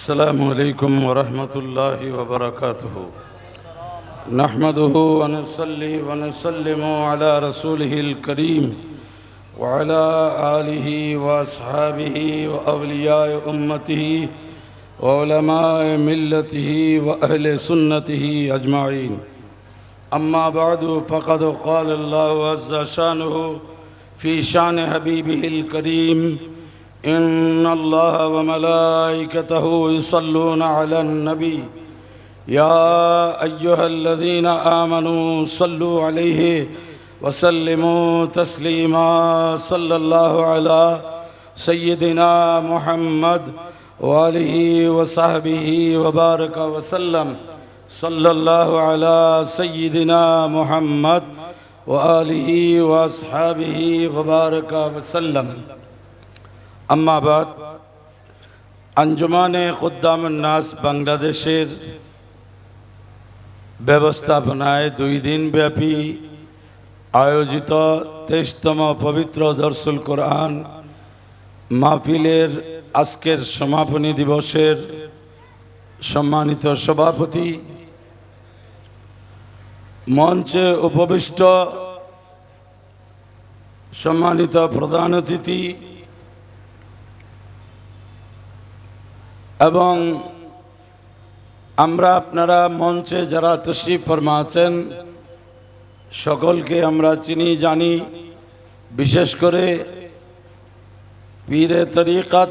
السلام عليكم ورحمة الله وبركاته. نحمده ونصلي ونسلم على رسوله الكريم وعلى آله وأصحابه وأولياء أمته وعلماء ملته وأهل سنته أجمعين. أما بعد فقد قال الله عز شانه في شان حبيبه الكريم: إن الله وملائكته يصلون على النبي يا أيها الذين آمنوا صلوا عليه وسلموا تسليما. صلى الله على سيدنا محمد وآله وصحبه وبارك وسلم. صلى الله على سيدنا محمد وآله وأصحابه وبارك وسلم. আম্মা বাদ, আঞ্জুমানে খুদ্দামুন নাস বাংলাদেশের ব্যবস্থাপনায় 2 দিন ব্যাপী আয়োজিত 23তম পবিত্র দরসুল কোরআন মাহফিলের আজকের সমাপনী দিবসের সম্মানিত সভাপতি, মঞ্চে উপবিষ্ট সম্মানিত প্রধান অতিথি এবং আমরা আপনারা মঞ্চে যারা তশরিফ ফরমা আছেন সকলকে আমরা চিনি জানি। বিশেষ করে পীরে তরিকত,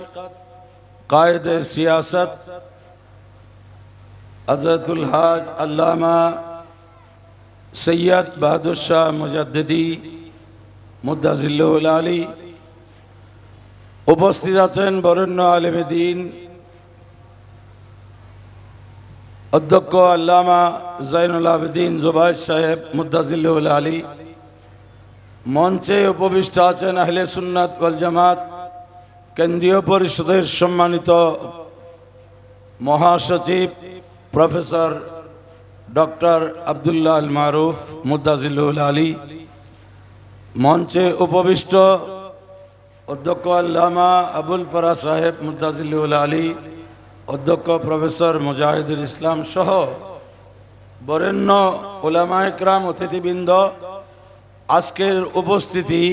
কায়েদে সিয়াসত হযরতুল হাজ আল্লামা সৈয়দ বাহাদুর শাহ মুজাদ্দিদি মুদ্দাজিল্লাহুল আলী, উপস্থিত আছেন বরেণ্য আলেমে দ্বীন অধ্যক্ষ আল্লামা জাইনুল আবেদিন জুবায়ের সাহেব মুদ্দাজিল্লাহুল আলী। মঞ্চে উপবিষ্ট আছেন আহলে সুন্নাত ওয়াল জামাত কেন্দ্রীয় পরিষদের সম্মানিত মহাসচিব প্রফেসর ডক্টর আব্দুল্লাহ আল মারুফ মুদ্দাজিল্লাহুল আলী। মঞ্চে উপবিষ্ট অধ্যক্ষ আল্লামা আবুল ফরাজ সাহেব মুদ্দাজিল্লাহুল আলী, অধ্যক্ষ প্রফেসর মুজাহিদুল ইসলাম সহ বরেণ্য উলামায়ে কেরাম, অতিথিবৃন্দ, আজকের উপস্থিতি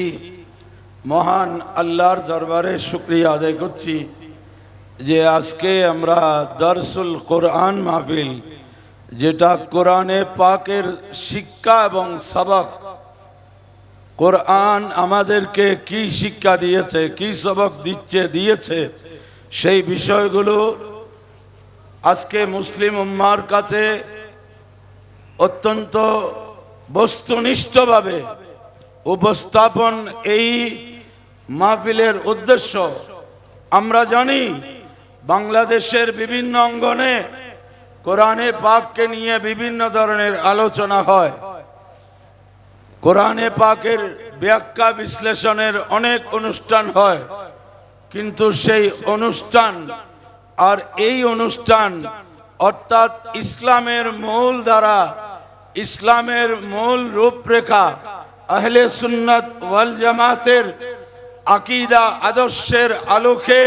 মহান আল্লাহর দরবারে শুকরিয়া আদায় করছি যে আজকে আমরা দরসুল কোরআন মাহফিল, যেটা কোরআনে পাকের শিক্ষা এবং সবক, কোরআন আমাদেরকে কি শিক্ষা দিয়েছে, কি সবক দিয়েছে সেই বিষয়গুলো আজকে মুসলিম উম্মার কাছে অত্যন্ত বস্তুনিষ্ঠভাবে উপস্থাপন এই মাহফিলের উদ্দেশ্য। আমরা জানি বাংলাদেশের বিভিন্ন অঙ্গনে কোরআনে পাককে নিয়ে বিভিন্ন ধরনের আলোচনা হয়, কোরআনে পাকের ব্যাখ্যা বিশ্লেষণের অনেক অনুষ্ঠান হয়, কিন্তু সেই অনুষ্ঠান আর এই অনুষ্ঠান অর্থাৎ ইসলামের মূল ধারা, ইসলামের মূল রূপরেখা, আহলে সুন্নাত ওয়াল জামাতের আকীদা আদর্শের আলোকে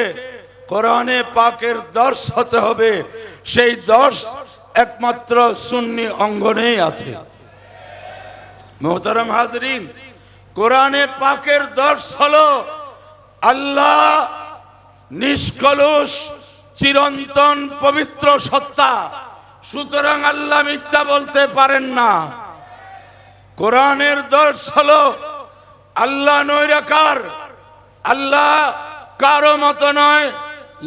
কোরআনে পাকের দর্শ হতে হবে। সেই দর্শ একমাত্র সুন্নি অঙ্গনেই আছে। মুহতারাম হাজরিন, কোরআনে পাকের দর্শ হলো আল্লাহ নিষ্কলুষ চিরন্তন পবিত্র সত্তা, সুতরাং আল্লাহ মিথ্যা বলতে পারেন না। কোরআনের দর্শ হলো আল্লাহ নৈরাকার, আল্লাহ কারো মতো নয়,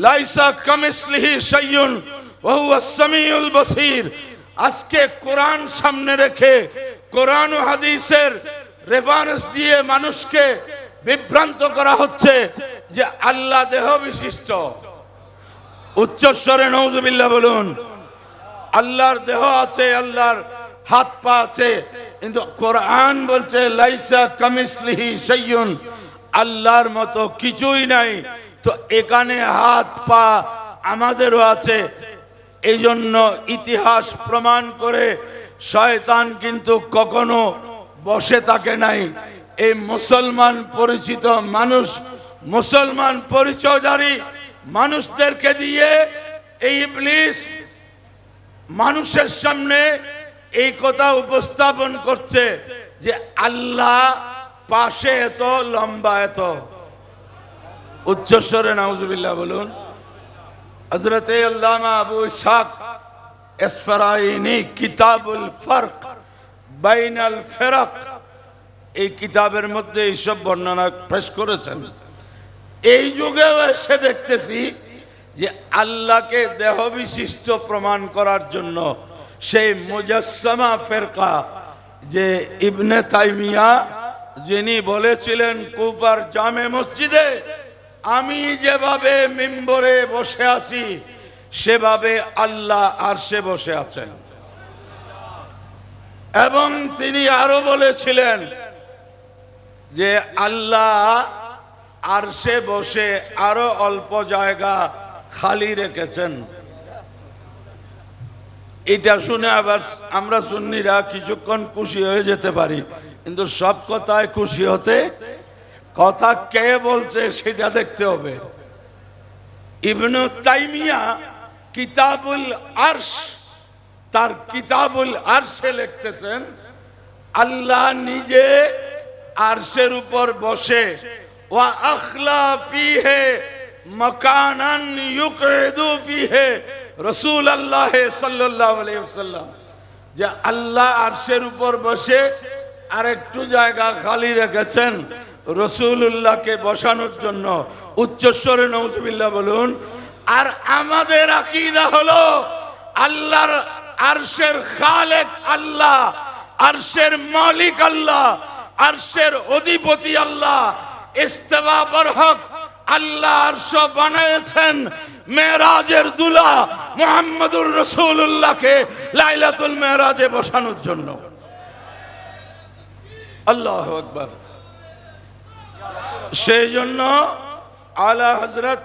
লাইসা কামিসলিহি শাইউন ওয়া হুয়াস সামিউল বসীর। আজকে কোরআন সামনে রেখে কোরআন ও হাদিসের রেফারেন্স দিয়ে মানুষকে বিভ্রান্ত করা হচ্ছে যে আল্লাহ দেহ বিশিষ্ট। উচ্চস্বরে নাউজুবিল্লাহ বলুন। আল্লাহর দেহ আছে, আল্লাহর হাত পা আছে, কিন্তু কোরআন বলছে লাইসা কামিসলিহি শাইউন, আল্লাহর মতো কিছুই নাই। তো এখানে হাত পা আমাদেরও আছে। এই জন্য ইতিহাস প্রমাণ করে শয়তান কিন্তু কখনো বসে থাকে নাই। এই মুসলমান পরিচিত মানুষ, মুসলমান পরিচয়ধারী মানুষদেরকে দিয়ে এই ইবলিস মানুষের সামনে এই কথা উপস্থাপন করছে যে আল্লাহ পাশে এত, লম্বা এত। উচ্চস্বরে নাউজুবিল্লাহ বলুন। হযরতে আল্লামা আবু ইসহাক আসফারাইনি কিতাবুল ফারক বাইনাল ফিরাক, এই কিতাবের মধ্যে এইসব বর্ণনা পেশ করেছেন। এই যুগেও এসে দেখতেছি যে আল্লাহকে দেহ বিশিষ্ট প্রমাণ করার জন্য সেই মুজাসসামা ফিরকা, যে ইবনে তাইমিয়া যিনি বলেছিলেন কুফার জামে মসজিদে, আমি যেভাবে মিম্বরে বসে আছি সেভাবে আল্লাহ আরশে বসে আছেন। এবং তিনি আরো বলেছিলেন যে আল্লাহ আরশে বসে আরো অল্প জায়গা খালি রেখেছেন। এটা শুনে আবার আমরা সুন্নিরা কিছুক্ষণ খুশি হয়ে যেতে পারি, কিন্তু সব কথায় খুশি হতে, কথা কে বলছে সেটা দেখতে হবে। ইবনে তাইমিয়া কিতাবুল আরশ, তার কিতাবুল আরশে লিখতেছেন আল্লাহ নিজে আরশের উপর বসে ওয়া আখলা ফিহে মাকানান ইউকঈদু ফিহে রাসূলুল্লাহ সাল্লাল্লাহু আলাইহি ওয়াসাল্লাম, যে আল্লাহ আরশের উপর বসে আর একটু জায়গা খালি রেখেছেন রাসূলুল্লাহকে বসানোর জন্য। উচ্চস্বরে নাউজুবিল্লাহ বলুন। আর আমাদের আকীদা হলো আল্লাহর আরশের খালেক আল্লাহ, আরশের মালিক আল্লাহ, আরশের অধিপতি আল্লাহ। ইস্তিওয়া বরহক, আল্লাহ আরশ বানিয়েছেন মেরাজের দুলা মুহাম্মদুর রাসূলুল্লাহকে লাইলাতুল মেরাজে বসানোর জন্য। আল্লাহু আকবার। সেই জন্য আলা হযরত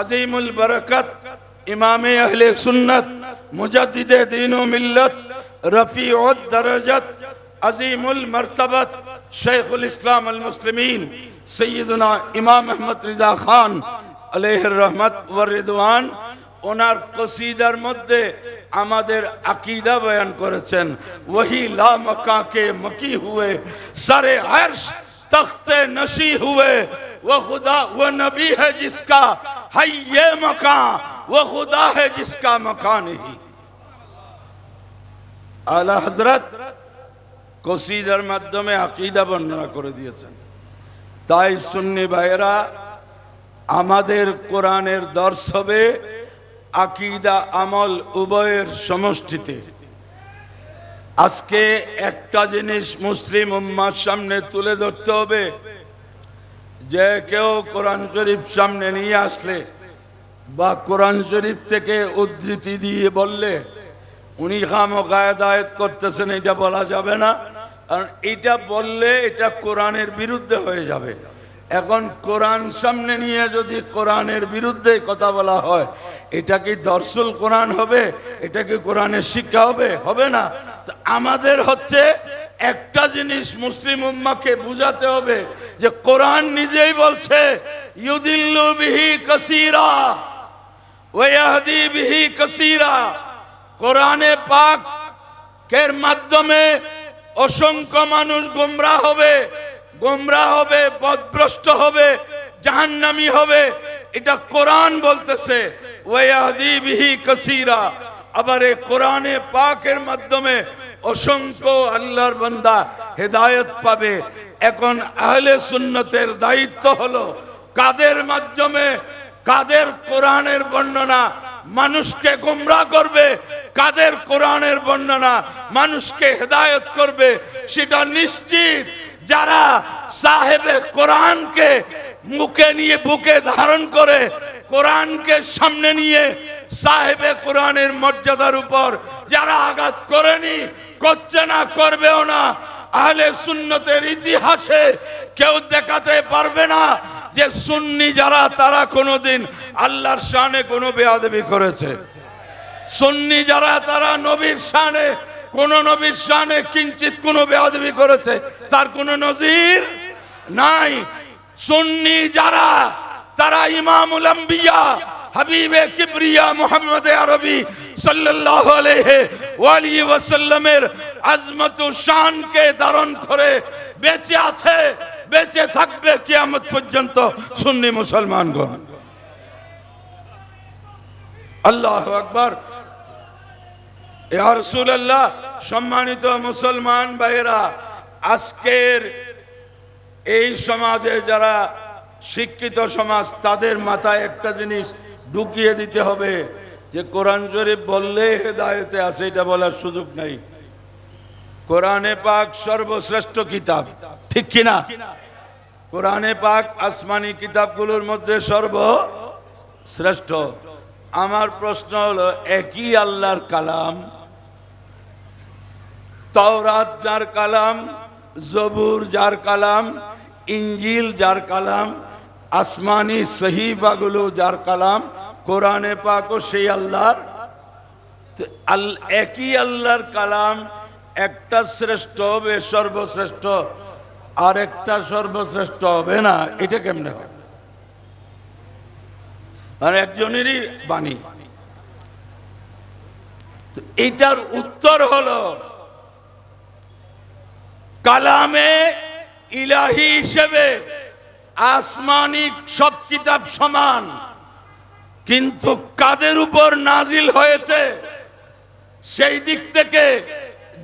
আজিমুল বরকত ইমামে আহলে সুন্নাত মুজাদ্দিদে দ্বীন ও মিল্লাত রফিউদ দরজাত আজিমুল মর্তবাত শাইখুল ইসলাম আল মুসলিমিন সৈয়দনা ইমাম আহমদ রিজা খান আলাইহির রহমত ওয়া রিদওয়ান, ওনার কসিদার মধ্যে আমাদের আকীদা বয়ান করেছেন। ওহি লা মাকা কে মকি হুয়ে সারে আরশ তখতে নশি হুয়ে, वो खुदा वो नबी है जिसका है ये मकान, वो खुदा है जिसका मकान नहीं। आला हजरत কসিদার মাধ্যমে আকীদা বর্ণনা করে দিয়েছেন। তাই সুন্নি ভাইরা, আমাদের কোরআনের দর্শ হবে আকীদা আমল উভয়ের সমষ্টিতে। আজকে একটা জিনিস মুসলিম উম্মার সামনে তুলে ধরতে হবে, যে কেউ কোরআন শরীফ সামনে নিয়ে আসলে বা কোরআন শরীফ থেকে উদ্ধৃতি দিয়ে বললে উনি খামোখা হেদায়েত করতেছেন, এটা বলা যাবে না। কারণ এটা বললে এটা কোরআনের বিরুদ্ধে হয়ে যাবে। এখন কোরআন সামনে নিয়ে যদি কোরআনের বিরুদ্ধে কথা বলা হয়, এটা কি দর্সুল কোরআন হবে? এটা কি কোরআনের শিক্ষা হবে? হবে না। আমাদের হচ্ছে একটা জিনিস মুসলিম উম্মাকে বুঝাতে হবে যে কোরআন নিজেই বলছে ইউদিল্লু বিহি কাসীরা ওয়া ইয়াহদি বিহি কাসীরা। কোরআনে পাক এর মাধ্যমে অসংখ্য মানুষ গোমরাহ হবে, পথভ্রষ্ট হবে, জাহান্নামী হবে। এটা কোরআন বলতেছে ওয়া ইয়াহদি বিহি কাসীরা। আবার এই কোরআনে পাকের মাধ্যমে অসংখ্য আল্লাহর বান্দা হেদায়েত পাবে। এখন আহলে সুন্নতের দায়িত্ব হলো কাদের মাধ্যমে, কাদের কোরআনের বর্ণনা মানুষকে গোমরাহ করবে, কাদের কোরআনের বর্ণনা মানুষকে হেদায়েত করবে, সেটা নিশ্চিত যারা সাহেবে কোরআনকে মুখে নিয়ে বুকে ধারণ করে কোরআনকে সামনে নিয়ে সাহেবে কোরআনের মর্যাদার উপর যারা আঘাত করেনি, করছে না, করবেও না। আহলে সুন্নতের ইতিহাসে কেউ দেখাতে পারবে না যে সুন্নি যারা তারা কোনোদিন আল্লাহর শানে কোনো বেয়াদবি করেছে। সুন্নি যারা তারা নবীর শানে, কোন নবীর শানে কিঞ্চিত কোনো বেয়াদবি করেছে তার কোনো নজির নাই। সুন্নি যারা তারা ইমামুল আম্বিয়া হাবিবে কিবরিয়া মুহাম্মদ আরবি সাল্লাল্লাহু আলাইহি ওয়াসাল্লামের আজমত ও শানকে ধারণ করে বেঁচে আছে, বেঁচে থাকবে কিয়ামত পর্যন্ত সুন্নি মুসলমানগণ। আল্লাহু আকবার। ইয়া রাসূলুল্লাহ, সম্মানিত মুসলমান ভাইয়েরা, আজকের এই সমাজে যারা শিক্ষিত সমাজ, তাদের মাথায় একটা জিনিস ঢুকিয়ে দিতে হবে যে কোরআন শরীফ বললে হেদায়েতে আছে, এটা বলার সুযোগ নাই। কোরআনে পাক সর্বশ্রেষ্ঠ কিতাব, ঠিক কিনা? কোরআনে পাক আসমানি কিতাবগুলোর মধ্যে সর্বশ্রেষ্ঠ। আমার প্রশ্ন হলো, একই আল্লাহর কালাম, তাওরাত যার কালাম, জবুর যার কালাম, ইঞ্জিল যার কালাম, আসমানি সহিফাগুলো যার কালাম, কোরআনে পাকও সেই আল্লাহর। একই আল্লাহর কালাম, একটা শ্রেষ্ঠ হবে সর্বশ্রেষ্ঠ, আর একটা সর্বশ্রেষ্ঠ হবে না, এটা কেমনে হবে? আর একজনেরই বাণী। এটার উত্তর হলো, কালামে ইলাহি হিসেবে আসমানি সব কিতাব সমান, কিন্তু কাদের উপর নাজিল হয়েছে সেই দিক থেকে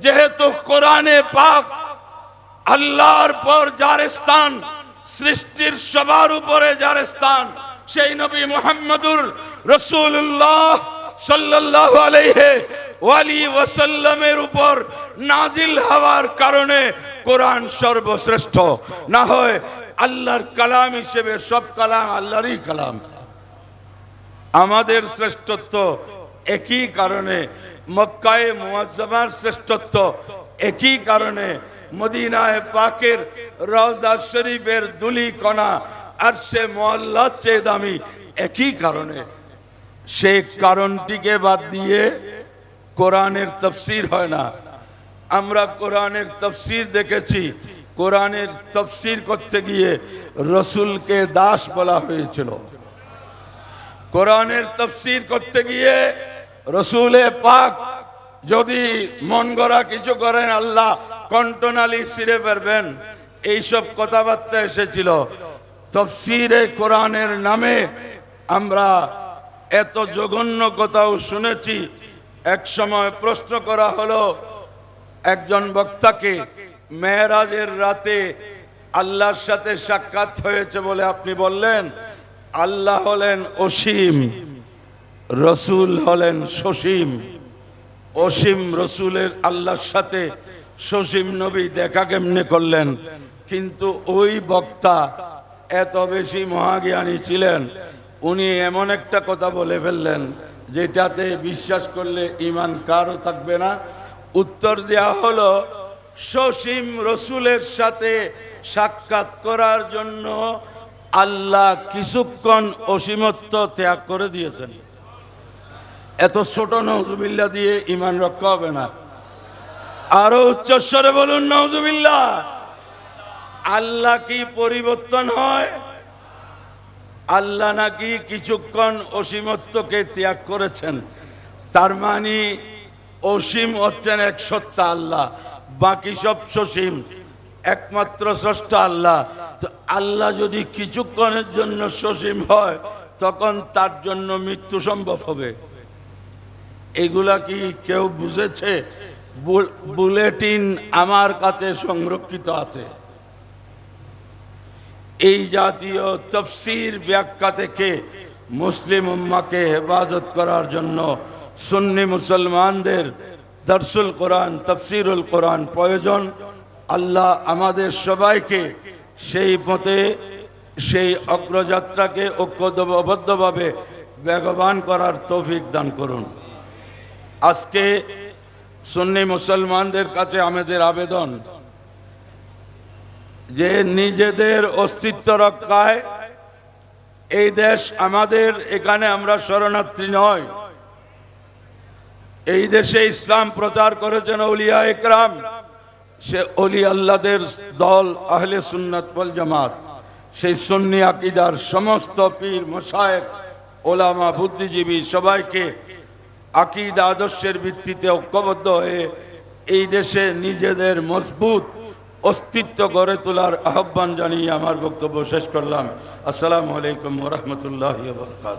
যেহেতু কোরআনে পাক আল্লাহর পর যার স্থান, সৃষ্টির সবার উপরে যার স্থান, সেই নবী মুহাম্মদুর রাসূলুল্লাহ সাল্লাল্লাহু আলাইহি ওয়াসাল্লামের উপর নাজিল হওয়ার কারণে কোরআন সর্বশ্রেষ্ঠ। না হয় আল্লাহর কালাম হিসেবে সব কালাম আল্লাহরই কালাম। আমাদের শ্রেষ্ঠত্ব একই কারণে, মক্কায়ে মুআজ্জামার শ্রেষ্ঠত্ব একই কারণে, মদিনায়ে পাকের রওজা শরীফের দুলি কণা আরশে মুআল্লার চেয়ে দামি একই কারণে। সেই কারণটিকে বাদ দিয়ে কোরআনের তাফসীর হয় না। আমরা কোরআনের তাফসীর দেখেছি, কোরআনের তাফসীর করতে গিয়ে রসুলকে দাস বলা হয়েছিল। কোরআনের তাফসীর করতে গিয়ে রসুলে পাক যদি মন গড়া কিছু করেন, আল্লাহ কণ্ঠনালী ছিঁড়ে ফেলবেন, এইসব কথাবার্তা এসেছিল। তাফসীরে কোরআনের নামে আমরা এত জঘন্য কথাও শুনেছি। এক সময় প্রশ্ন করা হলো একজন বক্তাকে, মেরাজের রাতে আল্লাহর সাথে সাক্ষাৎ হয়েছে বলে আপনি বললেন। আল্লাহ হলেন অসীম, রসুল হলেন সসীম। অসীম রসুলের আল্লাহর সাথে সসীম নবী দেখা কেমনে করলেন? কিন্তু ওই বক্তা এত বেশি মহাজ্ঞানী ছিলেন, উনি এমন একটা কথা বলে ফেললেন যেটাতে বিশ্বাস করলে ঈমান কারও থাকবে না। উত্তর দেয়া হলো, সসীম রসুলের সাথে সাক্ষাৎ করার জন্য আল্লাহ কিছুক্ষণ অসীমত্ব ত্যাগ করে দিয়েছেন। এত ছোট নাউজুবিল্লাহ দিয়ে ঈমান রক্ষা হবে না। আরো উচ্চস্বরে বলুন নাউজুবিল্লাহ। আল্লাহ কি পরিবর্তন হয়? আল্লাহ নাকি কিছুক্ষণ অসীমত্বকে ত্যাগ করেছেন। তার মানে অসীম হচ্ছেন এক সত্তা আল্লাহ, বাকি সব সসীম, একমাত্র স্রষ্টা আল্লাহ। তো আল্লাহ যদি কিছুক্ষণের জন্য সসীম হয়, তখন তার জন্য মৃত্যু সম্ভব হবে। এগুলা কি কেউ বুঝেছে? বুলেটিন আমার কাছে সংরক্ষিত আছে। এই জাতীয় তাফসীর ব্যাখ্যা থেকে মুসলিম উম্মাকে হেফাজত করার জন্য সুন্নি মুসলমানদের দরসুল কোরআন, তাফসীরুল কোরআন প্রয়োজন। আল্লাহ আমাদের সবাইকে সেই পথে, সেই অগ্রযাত্রাকে ঐক্যবদ্ধভাবে বেগবান করার তৌফিক দান করুন। আজকে সুন্নি মুসলমানদের কাছে আমাদের আবেদন যে নিজেদের অস্তিত্ব রক্ষায়, এই দেশ আমাদের, এখানে আমরা শরণার্থী নয়। এই দেশে ইসলাম প্রচার করেছেন আউলিয়া ইকরাম, সে ওলি আল্লাহদের দল আহলে সুন্নাত ওয়াল জামাত। সেই সুন্নি আকীদার সমস্ত পীর মশায়েখ ওলামা, বুদ্ধিজীবী সবাইকে আকীদা আদর্শের ভিত্তিতে ঐক্যবদ্ধ হয়ে এই দেশে নিজেদের মজবুত অস্তিত্ব গড়ে তোলার আহ্বান জানিয়ে আমার বক্তব্য শেষ করলাম। আসসালামু আলাইকুম ওয়া রাহমাতুল্লাহি ওয়া বারাকাতুহু।